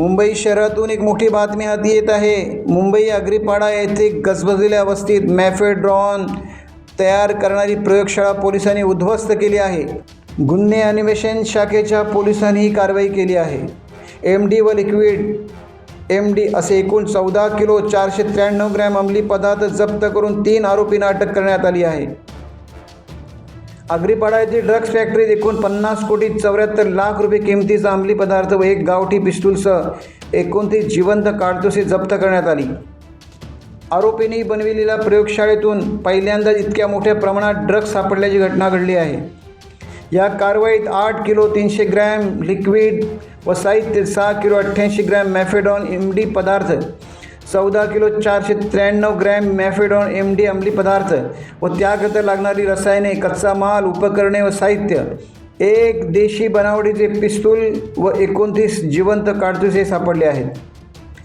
मुंबई शहरातून एक मोठी बातमी हाती येत आहे। मुंबई आग्रीपाडा येथे गजबजलेल्या अवस्थेत मॅफेड्रॉन तयार करणारी प्रयोगशाळा पोलिसांनी उद्ध्वस्त केली आहे। गुन्हे अन्वेषण शाखेच्या पोलिसांनी ही कारवाई केली आहे। MD व लिक्विड MD असे एकूण 14 किलो 493 ग्रॅम अंमली पदार्थ जप्त करून 3 आरोपींना अटक करण्यात आली आहे। आग्रीपाडा येथील ड्रग्ज फॅक्टरीत एकूण 50 कोटी 74 लाख रुपये किमतीचा अंमली पदार्थ व एक गावठी पिस्तूलसह 29 जिवंत काडतुसे जप्त करण्यात आली। आरोपींनी बनविलेल्या प्रयोगशाळेतून पहिल्यांदाच इतक्या मोठ्या प्रमाणात ड्रग्ज सापडल्याची घटना घडली आहे। या कारवाईत 8 किलो 300 ग्रॅम लिक्विड व साहित्य 6 किलो 88 ग्रॅम मॅफेडॉन MD पदार्थ, 14 किलो 493 ग्रॅम मॅफेडॉन MD अंमली पदार्थ व त्याकरिता लागणारी रसायने, कच्चा माल, उपकरणे व साहित्य, एक देशी बनावटीचे पिस्तूल व 29 जिवंत काडतुसे सापडले आहेत,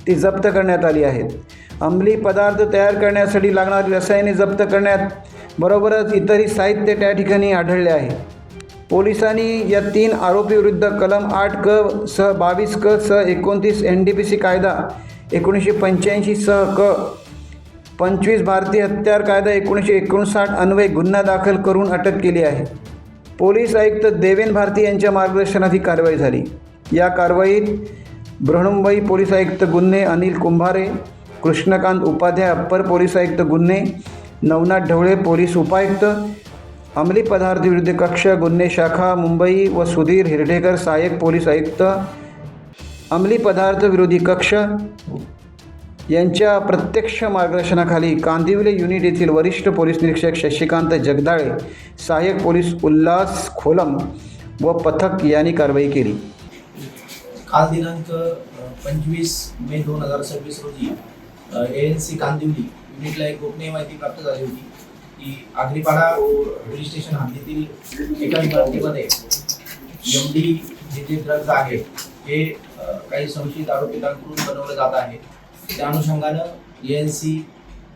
ती जप्त करण्यात आली आहेत। अंमली पदार्थ तयार करण्यासाठी लागणारी रसायने जप्त करण्यात बरोबरच इतरही साहित्य त्या ठिकाणी आढळले आहे। पोलिसांनी या 3 आरोपीविरुद्ध कलम 8 क सह 22 क सह 29 NDPC कायदा 1985 सह क 25 भारतीय हत्यार कायदा 1959 अन्वये गुन्हा दाखल करून अटक केली आहे। पोलीस आयुक्त देवेन भारती यांच्या मार्गदर्शनात ही कारवाई झाली। या कारवाईत बृहन्मुंबई पोलीस आयुक्त गुन्हे अनिल कुंभारे, कृष्णकांत उपाध्याय अप्पर पोलीस आयुक्त गुन्हे, नवनाथ ढवळे पोलीस उपायुक्त, अंमली पदार्थ विरुद्ध कक्ष गुन्हे शाखा मुंबई व सुधीर हिरडेकर सहाय्यक पोलीस आयुक्त अंमली पदार्थ विरोधी कक्ष यांच्या प्रत्यक्ष मार्गदर्शनाखाली कांदिवली युनिट येथील वरिष्ठ पोलीस निरीक्षक शशिकांत जगदाळे, सहाय्यक पोलीस उल्हास खोलम व पथक यांनी कारवाई केली। काल दिनांक 25 मे 2026 रोजी ANC कांदिवली युनिटला एक गोपनीय माहिती प्राप्त झाली होती की आग्रीपाडा पोलीस स्टेशन हद्दीतील एका इमारतीमध्ये MD जे ड्रग्ज आहे हे काही संशयित आरोपितांकडून बनवलं जात आहे। त्या अनुषंगानं ANC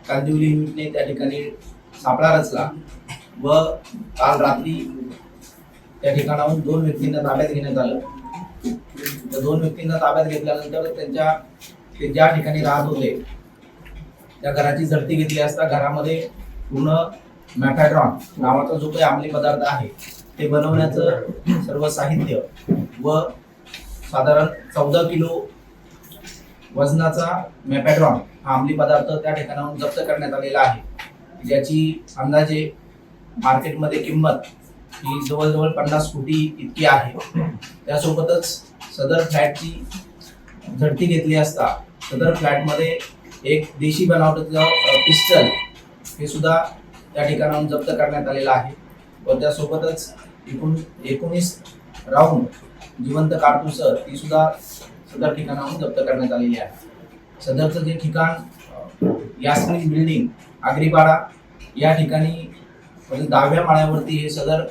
कांदिवली युनिटने त्या ठिकाणी सापळा रचला व काल रात्री त्या ठिकाणाहून 2 व्यक्तींना ताब्यात घेण्यात आलं। त्या 2 व्यक्तींना ताब्यात घेतल्यानंतर ते ज्या ठिकाणी राहत होते त्या घराची झडती घेतली असता घरामध्ये पूर्ण मॅफेड्रॉन नावाचा जो काही अंमली पदार्थ आहे ते बनवण्याचं सर्व साहित्य व साधारण 14 किलो वजनाचा मॅफेड्रॉन हा अंमली पदार्थ त्या ठिकाणाहून जप्त करण्यात आलेला आहे, ज्याची अंदाजे मार्केटमध्ये किंमत ही जवळजवळ 50 कोटी इतकी आहे। त्यासोबतच सदर फ्लॅटची झडती घेतली असता सदर फ्लॅटमध्ये एक देशी बनावटीचं पिस्टल हे सुद्धा त्या ठिकाणाहून जप्त करण्यात आलेलं आहे व त्यासोबतच 19 राऊंड जिवंत काडतुस ती सुद्धा सदर ठिकाणाहून जप्त करण्यात आलेली आहे। सदरचं जे ठिकाण यास्मिन बिल्डिंग आग्रीपाडा या ठिकाणी 10व्या माळ्यावरती हे सदर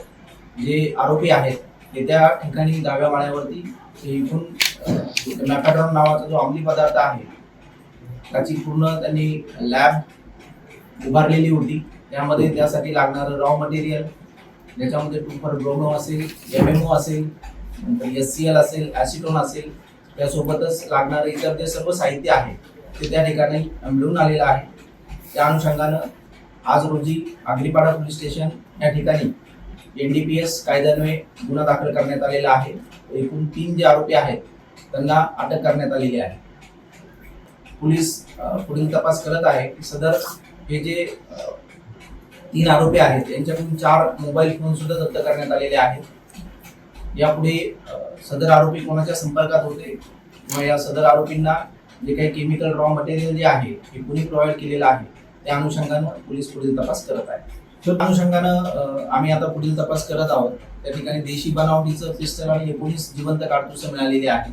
जे आरोपी आहेत ते त्या ठिकाणी 10व्या माळ्यावरती एकूण मॅफेड्रॉन नावाचा जो अंमली पदार्थ आहे त्याची पूर्ण त्यांनी लॅब उभारलेली होती। त्यामध्ये त्यासाठी लागणारं रॉ मटेरियल ज्याच्यामध्ये 2,4-ब्रोमो असेल, MMO असेल, नंतर SCL असेल, ॲसिटोन असेल, त्यासोबतच लागणारं इतर जे सर्व साहित्य आहे ते त्या ठिकाणी मिळून आलेलं आहे। त्या अनुषंगानं आज रोजी आग्रीपाडा पोलीस स्टेशन या ठिकाणी NDPS कायद्यान्वये गुन्हा दाखल करण्यात आलेला आहे। एकूण 3 जे आरोपी आहेत त्यांना अटक करण्यात आलेली आहे। पोलीस पुढील तपास करत आहे की सदर हे जे 3 आरोपी आहेत यांच्याकडून 4 मोबाईल फोन सुद्धा जप्त करण्यात आलेले आहेत। यापुढे सदर आरोपी कोणाच्या संपर्कात होते किंवा या सदर आरोपींना जे काही केमिकल रॉ मटेरियल जे आहे हे कुणी प्रोव्हाइड केलेलं आहे त्या अनुषंगानं पोलीस पुढील तपास करत आहे। त्या अनुषंगानं आम्ही आता पुढील तपास करत आहोत। त्या ठिकाणी देशी बनावटीचं पिस्टल आणि 19 जिवंत काडतुसं मिळालेली आहे।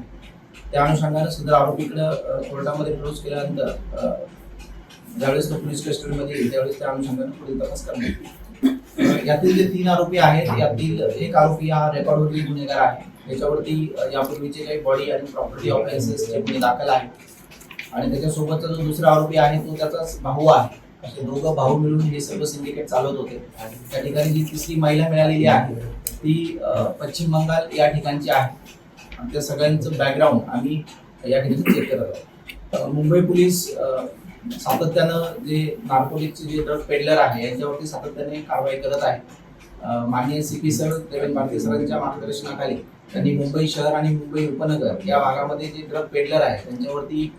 त्या अनुषंगानं सदर आरोपीकडे कोर्टामध्ये प्रवेश केल्यानंतर ज्यावेळेस तो पोलीस कस्टडीमध्ये येईल त्यावेळेस त्या अनुषंगानं पुढील तपास करण्यात येईल। यातील जे 3 आरोपी आहेत यातील एक आरोपी हा रेकॉर्डवरील गुन्हेगार आहे। याच्यावरती यापूर्वीचे काही बॉडी आणि प्रॉपर्टी ऑफेन्सेसचे गुन्हे दाखल आहेत आणि त्याच्यासोबतचा जो दुसरा आरोपी आहे तो त्याचाच भाऊ आहे। असे दोघं भाऊ मिळून हे सर्व सिंडिकेट चालवत होते। त्या ठिकाणी जी तिसरी महिला मिळालेली आहे ती पश्चिम बंगाल या ठिकाणची आहे। त्या सगळ्यांचं बॅकग्राऊंड आम्ही या ठिकाणी चेक करत आहोत. मुंबई पोलीस सातत्यानं जे नार्कोटिकचे जे ड्रग पेडलर आहे यांच्यावरती सातत्याने कारवाई करत आहे. माननीय CP सर देवेंद्र भारती सरांच्या मार्गदर्शनाखाली त्यांनी मुंबई शहर आणि मुंबई उपनगर या भागामध्ये जे ड्रग पेडलर आहे त्यांच्यावरती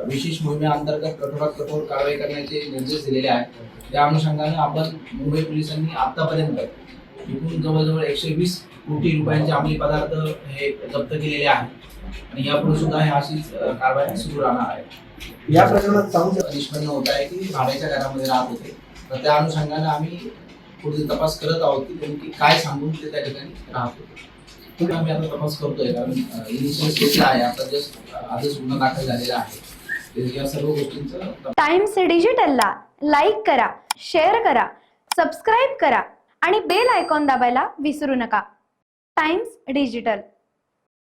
विशेष मोहिमेअंतर्गत कठोरात कठोर कारवाई करण्याचे निर्देश दिलेले आहेत. त्या अनुषंगाने आपण मुंबई पोलिसांनी आतापर्यंत एकूण जवळजवळ 120 कोटी रुपयांचे अंमली पदार्थ हे जप्त केलेले आहेत आणि यापुढे सुद्धा हे अशीच कारवाई सुरू राहणार आहे. या प्रकरणात निष्पन्न होत आहे की भाड्याच्या घरामध्ये राहत होते, तर त्या अनुषंगाने आम्ही पुढे तपास करत आहोत की नेमकी काय सांगून ते त्या ठिकाणी राहत होते. आम्ही आता तपास करतोय कारण इनिशियल स्टेजला आहे, आता जस्ट आजच गुन्हा दाखल झालेला आहे. या सर्व गोष्टींचं टाइम्स डिजिटलला लाईक करा, शेअर करा, सबस्क्राईब करा आणि बेल आयकॉन दाबायला विसरू नका. Times digital.